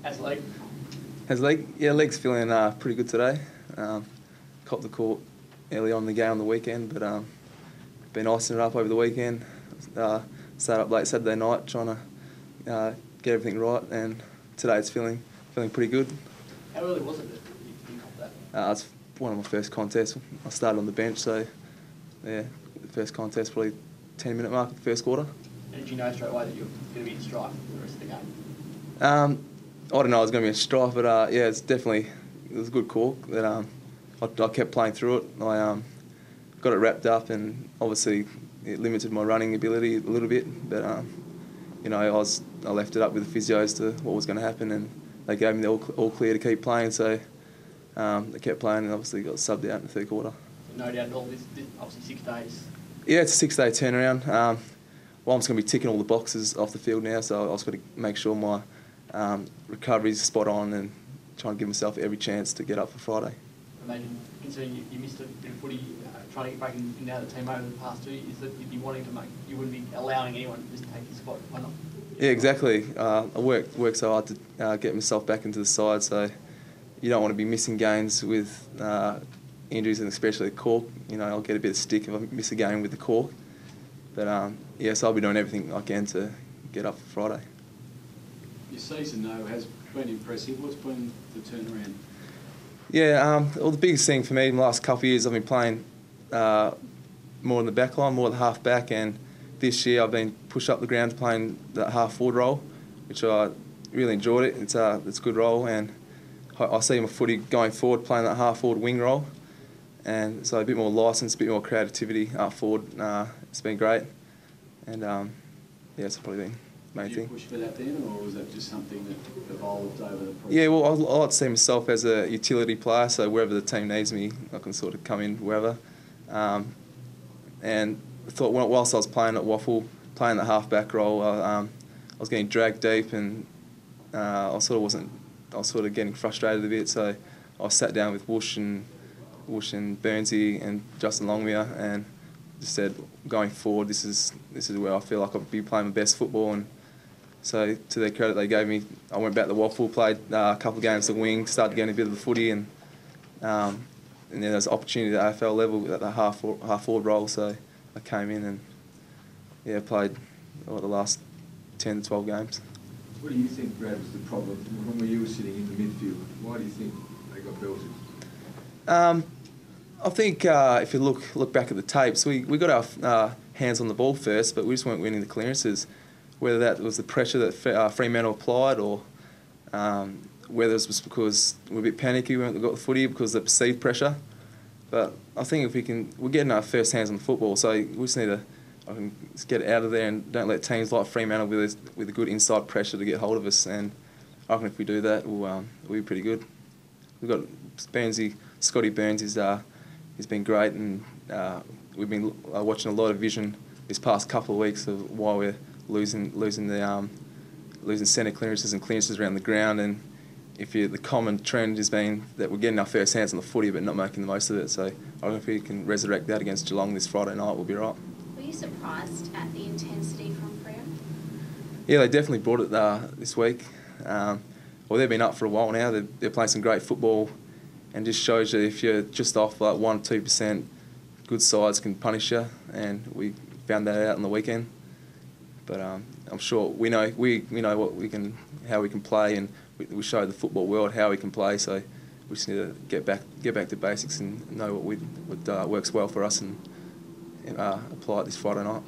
How's the leg? How's the leg? Yeah, leg's feeling pretty good today. Copped the court early on in the game on the weekend, but been icing it up over the weekend. Stayed up late Saturday night trying to get everything right, and today it's feeling pretty good. How early was it that you copped that? It's one of my first contests. I started on the bench, so yeah, the first contest probably 10-minute mark of the first quarter. And did you know straight away that you were going to be in strife for the rest of the game? I didn't know I was going to be in strife, but yeah, it was a good call. That I kept playing through it. I got it wrapped up, and obviously it limited my running ability a little bit. But you know, I left it up with the physios to what was going to happen, and they gave me the all clear to keep playing. So they kept playing, and obviously got subbed out in the third quarter. No doubt at all. This obviously 6 days. Yeah, it's a 6-day turnaround. Well, I'm just going to be ticking all the boxes off the field now, so I've got to make sure my recovery's spot on and try and give myself every chance to get up for Friday. Imagine, considering you missed a bit of footy, trying to get back in now the team over the past 2 years, that you'd be wanting to make, you wouldn't be allowing anyone to just take your spot. Why not? Yeah, exactly. I worked so hard to get myself back into the side, so you don't want to be missing games with injuries, and especially the cork. You know, I'll get a bit of stick if I miss a game with the cork. But yeah, so I'll be doing everything I can to get up for Friday. Your season, though, has been impressive. What's been the turnaround? Yeah, well, the biggest thing for me in the last couple of years, I've been playing more in the back line, more the half back, and this year I've been pushed up the ground to playing that half forward role, which I really enjoyed it. It's a good role, and I see my footy going forward playing that half forward wing role, and so a bit more licence, a bit more creativity up forward. It's been great, and yeah, it's probably been the main thing. Did you push for that then, or was that just something that evolved over the process? Yeah, well, I like to see myself as a utility player, so wherever the team needs me, I can sort of come in wherever. And I thought whilst I was playing at Waffle, playing the half-back role, I was getting dragged deep, and I was sort of getting frustrated a bit, so I sat down with Woosh and Burnsy and Justin Longmire, and just said, going forward, this is where I feel like I'll be playing my best football. And so, to their credit, they gave me. I went back to Waffle, played a couple of games of wing, started getting a bit of the footy, and then there was opportunity at the AFL level at the half forward role. So I came in and yeah, played the last 10 to 12 games. What do you think, Brad, was the problem when you were sitting in the midfield? Why do you think they got belted? I think if you look back at the tapes, we got our hands on the ball first, but we just weren't winning the clearances. Whether that was the pressure that Fremantle applied, or whether it was because we were a bit panicky when we got the footy because of the perceived pressure. But I think if we're getting our first hands on the football, so we just need to just get it out of there and don't let teams like Fremantle with a good inside pressure to get hold of us. And I reckon if we do that, we'll be pretty good. We've got Burnsy, Scotty Burns he's been great, and we've been watching a lot of vision this past couple of weeks of why we're losing centre clearances and clearances around the ground. And the common trend has been that we're getting our first hands on the footy but not making the most of it. So I reckon if we can resurrect that against Geelong this Friday night, we'll be right. Were you surprised at the intensity from Freo? Yeah, they definitely brought it this week. Well, they've been up for a while now. They're playing some great football, and just shows you if you're just off like 1-2%, good sides can punish you, and we found that out on the weekend. But I'm sure we know how we can play, and we show the football world how we can play. So we just need to get back to basics and know what works well for us, and apply it this Friday night.